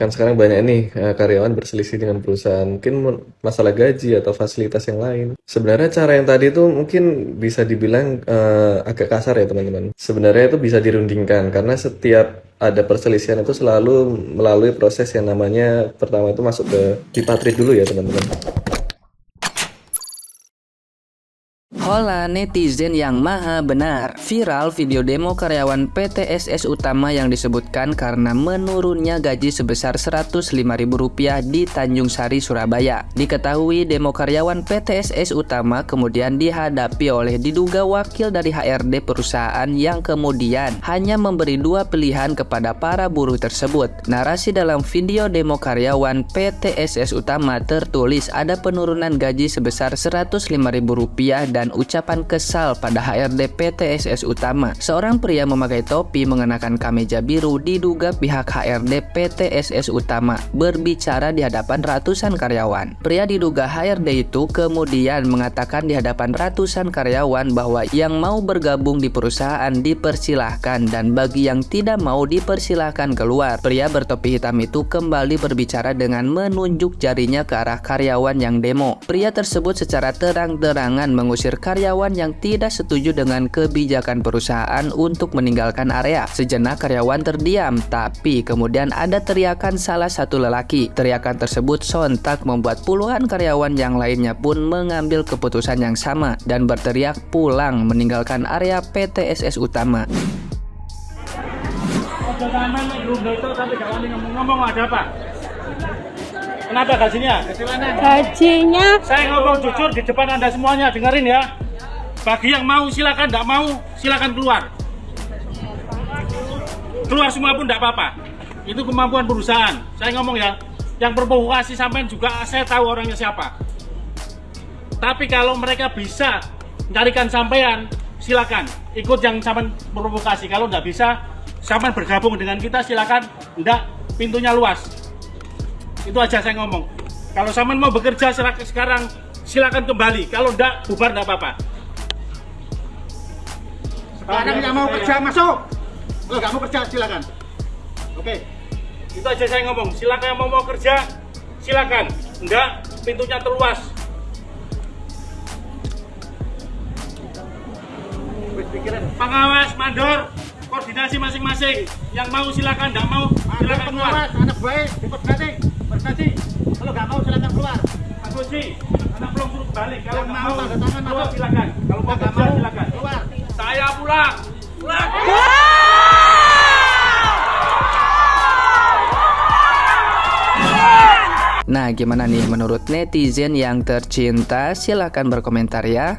Kan sekarang banyak nih karyawan berselisih dengan perusahaan, mungkin masalah gaji atau fasilitas yang lain. Sebenarnya cara yang tadi itu mungkin bisa dibilang agak kasar ya teman-teman. Sebenarnya itu bisa dirundingkan karena setiap ada perselisihan itu selalu melalui proses yang namanya pertama itu masuk ke dipatrit dulu ya teman-teman. Hola netizen yang maha benar. Viral video demo karyawan PTSS Utama yang disebutkan karena menurunnya gaji sebesar Rp105.000 di Tanjung Sari, Surabaya. Diketahui demo karyawan PTSS Utama kemudian dihadapi oleh diduga wakil dari HRD perusahaan yang kemudian hanya memberi dua pilihan kepada para buruh tersebut. Narasi dalam video demo karyawan PTSS Utama tertulis ada penurunan gaji sebesar Rp105.000 dan ucapan kesal pada HRD PTSS Utama. Seorang pria memakai topi mengenakan kemeja biru diduga pihak HRD PTSS Utama berbicara di hadapan ratusan karyawan. Pria diduga HRD itu kemudian mengatakan di hadapan ratusan karyawan bahwa yang mau bergabung di perusahaan dipersilahkan dan bagi yang tidak mau dipersilahkan keluar. Pria bertopi hitam itu kembali berbicara dengan menunjuk jarinya ke arah karyawan yang demo. Pria tersebut secara terang-terangan mengusir karyawan yang tidak setuju dengan kebijakan perusahaan untuk meninggalkan area. Sejenak karyawan terdiam, tapi kemudian ada teriakan salah satu lelaki. Teriakan tersebut sontak membuat puluhan karyawan yang lainnya pun mengambil keputusan yang sama dan berteriak pulang meninggalkan area PTSS Utama. Ngomong ada apa? Kenapa gajinya? Gajinya Saya ngomong jujur di depan Anda semuanya, dengerin ya. Bagi yang mau silakan, tidak mau silakan keluar. Keluar semua pun tidak apa-apa. Itu kemampuan perusahaan. Saya ngomong ya, yang berprovokasi sampean juga saya tahu orangnya siapa. Tapi kalau mereka bisa mencarikan sampean, silakan ikut yang sampean provokasi. Kalau tidak bisa, sampean bergabung dengan kita silakan. Tidak, pintunya luas. Itu aja saya ngomong. Kalau sampean mau bekerja sekarang silakan kembali. Kalau enggak bubar enggak apa-apa. Kalau Anda tidak mau kerja masuk. Kalau nggak mau kerja silakan. Oke. Itu aja saya ngomong. Silakan yang mau kerja silakan. Enggak, pintunya terluas. Pengawas, mandor, koordinasi masing-masing. Yang mau silakan, enggak mau silakan keluar. Anak baik, berkoordinasi. Kalau nggak mau silakan keluar. Pak Suci, anak belum suruh balik. Kalau Yang nggak mau mau tanda tangan keluar masuk. silakan. Kalau mau Nggak kerja mau silakan. keluar. Saya pulang. Pulang. Nah, gimana nih menurut netizen yang tercinta? Silahkan berkomentar ya.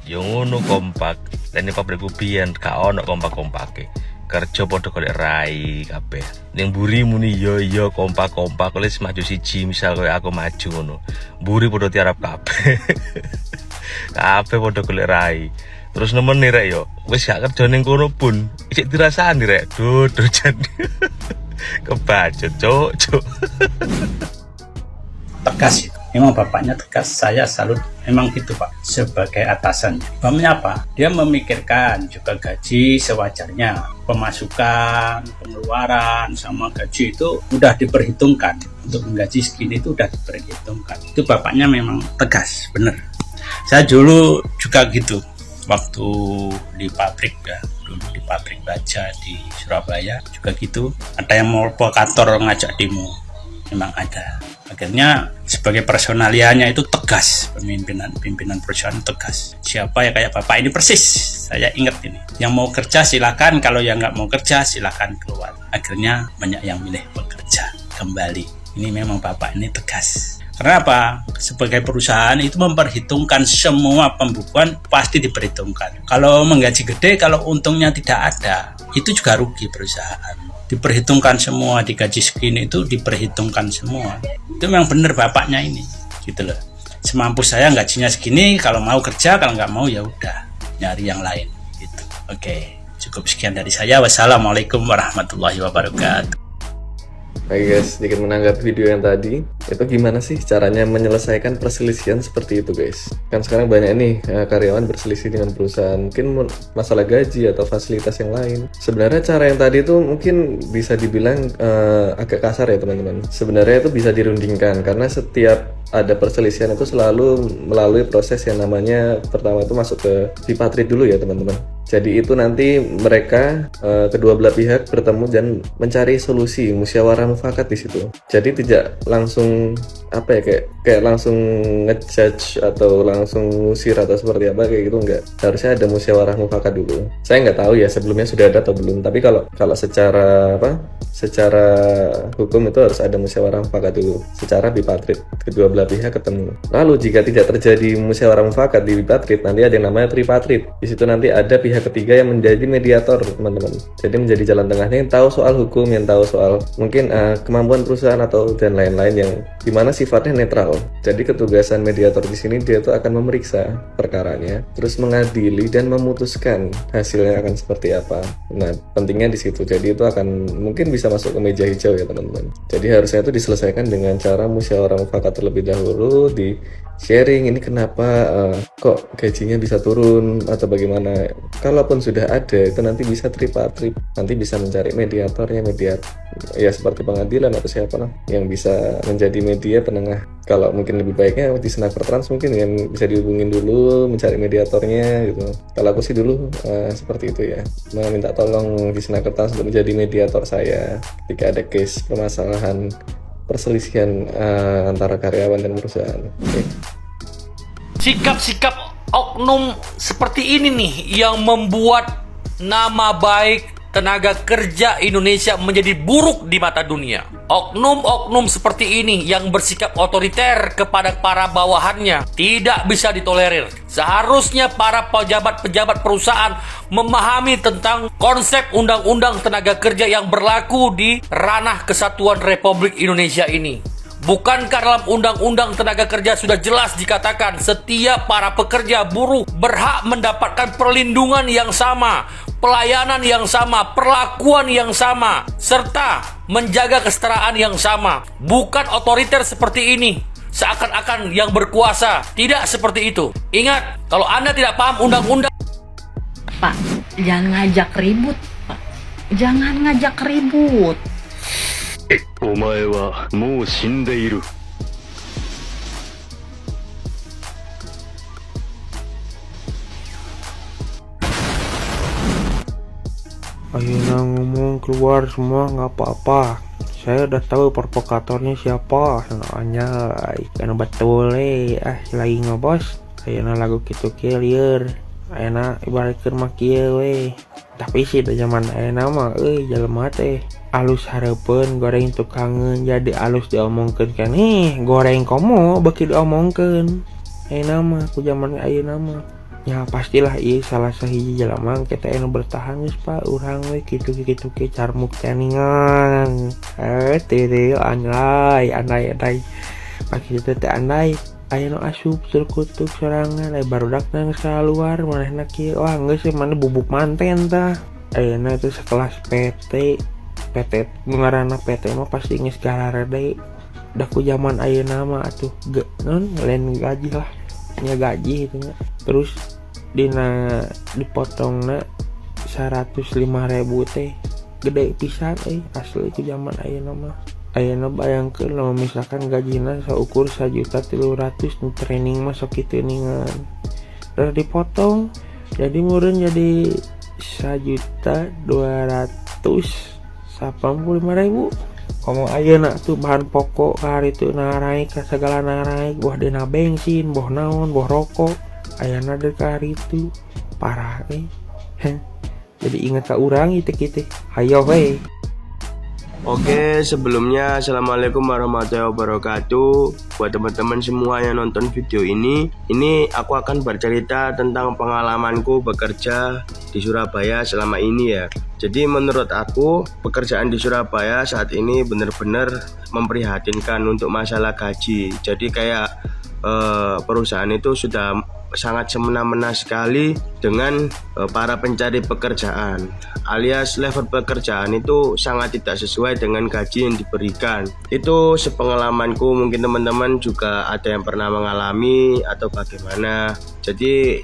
Yo ngono kompak. Dan ini pabrik biyen gak ono kompak-kompake. Kerja padha golek rai kabeh. Ning mburi muni yo kompak-kompak wis maju siji misal koyo aku maju ngono. Mburi padha tiarap kabeh. Kabeh padha golek rai. Terus nemen nih rek yo. Wis gak kerja ning kono pun isih dirasani rek. Dudur jan. Kebacut cuk. Tegas, memang bapaknya tegas. Saya salut, memang gitu Pak, sebagai atasan. Bapaknya apa? Dia memikirkan juga gaji sewajarnya, pemasukan, pengeluaran, sama gaji itu udah diperhitungkan. Untuk menggaji segini itu udah diperhitungkan. Itu bapaknya memang tegas, bener. Saya dulu juga gitu, waktu di pabrik ya, dulu di pabrik baja di Surabaya juga gitu. Ada yang mau provokator ngajak demo, memang ada. Akhirnya sebagai personalianya itu tegas, pimpinan perusahaan tegas. Siapa ya kayak bapak ini persis, saya ingat ini. Yang mau kerja silakan, kalau yang nggak mau kerja silakan keluar. Akhirnya banyak yang milih bekerja kembali. Ini memang bapak ini tegas. Karena apa? Sebagai perusahaan itu memperhitungkan semua pembukuan pasti diperhitungkan. Kalau menggaji gede, kalau untungnya tidak ada, itu juga rugi perusahaan. Diperhitungkan semua, digaji segini itu diperhitungkan semua. Itu memang benar bapaknya ini, gitu loh. Semampu saya gajinya segini, kalau mau kerja, kalau nggak mau ya udah nyari yang lain, gitu. Oke, cukup sekian dari saya. Wassalamualaikum warahmatullahi wabarakatuh. Oke guys, sedikit menanggapi video yang tadi, itu gimana sih caranya menyelesaikan perselisihan seperti itu guys? Kan sekarang banyak nih karyawan berselisih dengan perusahaan, mungkin masalah gaji atau fasilitas yang lain. Sebenarnya cara yang tadi itu mungkin bisa dibilang agak kasar ya teman-teman. Sebenarnya itu bisa dirundingkan, karena setiap ada perselisihan itu selalu melalui proses yang namanya, pertama itu masuk ke bipartit dulu ya teman-teman. Jadi itu nanti mereka kedua belah pihak bertemu dan mencari solusi, musyawarah mufakat di situ. Jadi tidak langsung apa ya kayak langsung ngejudge atau langsung ngusir atau seperti apa kayak gitu, enggak. Harusnya ada musyawarah mufakat dulu. Saya nggak tahu ya sebelumnya sudah ada atau belum. Tapi kalau secara secara hukum itu harus ada musyawarah mufakat dulu secara bipartit, kedua belah pihak ketemu. Lalu jika tidak terjadi musyawarah mufakat di bipartit, nanti ada yang namanya tripatrit. Di situ nanti ada pihak ketiga yang menjadi mediator teman-teman. Jadi menjadi jalan tengahnya, yang tahu soal hukum, yang tahu soal mungkin kemampuan perusahaan atau dan lain-lain, yang dimana sifatnya netral. Jadi ketugasan mediator di sini dia tuh akan memeriksa perkaranya, terus mengadili dan memutuskan hasilnya akan seperti apa. Nah pentingnya di situ. Jadi itu akan mungkin bisa masuk ke meja hijau ya teman-teman. Jadi harusnya itu diselesaikan dengan cara musyawarah mufakat terlebih dahulu, di sharing ini kenapa kok gajinya bisa turun atau bagaimana. Kalaupun sudah ada itu nanti bisa tripatrit, nanti bisa mencari mediatornya, ya seperti pengadilan atau siapa lah yang bisa menjadi media penengah. Kalau mungkin lebih baiknya di Senaker Trans mungkin yang bisa dihubungin dulu mencari mediatornya gitu. Kalau aku sih dulu seperti itu ya, meminta tolong di Senaker Trans untuk menjadi mediator saya ketika ada case permasalahan perselisihan antara karyawan dan perusahaan. Okay. Sikap-sikap oknum seperti ini nih yang membuat nama baik tenaga kerja Indonesia menjadi buruk di mata dunia. Oknum-oknum seperti ini yang bersikap otoriter kepada para bawahannya tidak bisa ditolerir. Seharusnya para pejabat-pejabat perusahaan memahami tentang konsep undang-undang tenaga kerja yang berlaku di ranah kesatuan Republik Indonesia ini. Bukankah dalam undang-undang tenaga kerja sudah jelas dikatakan setiap para pekerja buruh berhak mendapatkan perlindungan yang sama, pelayanan yang sama, perlakuan yang sama, serta menjaga kesetaraan yang sama. Bukan otoriter seperti ini, seakan-akan yang berkuasa. Tidak seperti itu. Ingat, kalau Anda tidak paham undang-undang, Pak, jangan ngajak ribut, Pak. Jangan ngajak ribut. お前はもう死んでいる。Ayo ngomong keluar semua, nggak apa-apa. Saya udah tahu provokatornya siapa. Soalnya kan betul lagi ngebos. Ayo lagu gitu liar. Ayo ibaratkan makia we. Tapi sih udah zaman ayo mah jelema teh alus harapan goreng tukangan jadi alus diomongkan kan goreng komo beki diomongkan nama aku zaman ayo nama ya pastilah salah sahiji jelema kita eno bertahan geus Pak urang we kitu ke carmuk teningan teu andai pagi teh andai aya nu asup terkutuk sorangan barudak nang saluar manehna kieu wah geus mana bubuk manten tah ayeuna itu sekelas PT ngaranna PT mah pasti geus gararede dah ku zaman ayeuna mah atuh non lain gaji lah nya gaji itu nya terus dipotongna 105.000 teh gede pisan asli itu zaman ayeuna mah. Ayeuna bayangkeun lamun misalkan gajina saukur 1.300.000 nu training mah sok kitu ningan. Terus dipotong jadi meureun jadi 1.285.000. Komo ayeuna tuh bahan pokok hari itu naik ka segala naik buah dina bensin, buah naon, buah rokok. Ayeuna deuk hari itu parah Jadi ingat ka urang itik-itik. Hayo we. Oke, sebelumnya assalamualaikum warahmatullahi wabarakatuh. Buat teman-teman semua yang nonton video ini aku akan bercerita tentang pengalamanku bekerja di Surabaya selama ini ya. Jadi menurut aku pekerjaan di Surabaya saat ini benar-benar memprihatinkan untuk masalah gaji. Jadi kayak perusahaan itu sudah sangat semena-mena sekali dengan para pencari pekerjaan, alias level pekerjaan itu sangat tidak sesuai dengan gaji yang diberikan. Itu sepengalamanku, mungkin teman-teman juga ada yang pernah mengalami atau bagaimana. Jadi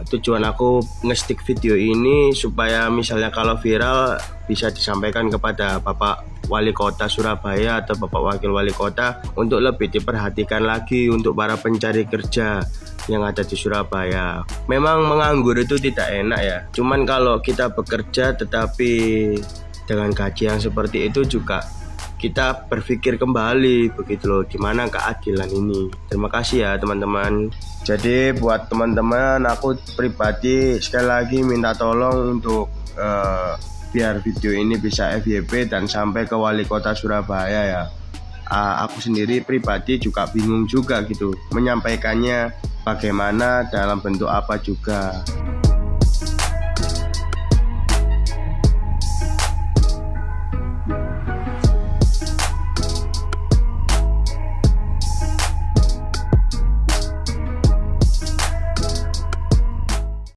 tujuan aku nge-stick video ini supaya misalnya kalau viral bisa disampaikan kepada Bapak Wali Kota Surabaya atau Bapak Wakil Wali Kota untuk lebih diperhatikan lagi untuk para pencari kerja yang ada di Surabaya. Memang menganggur itu tidak enak ya, cuman kalau kita bekerja tetapi dengan gaji yang seperti itu juga kita berpikir kembali begitu loh, gimana keadilan ini. Terima kasih ya teman-teman. Jadi buat teman-teman, aku pribadi sekali lagi minta tolong untuk biar video ini bisa FYP dan sampai ke Wali Kota Surabaya ya. Aku sendiri pribadi juga bingung juga gitu menyampaikannya bagaimana, dalam bentuk apa juga.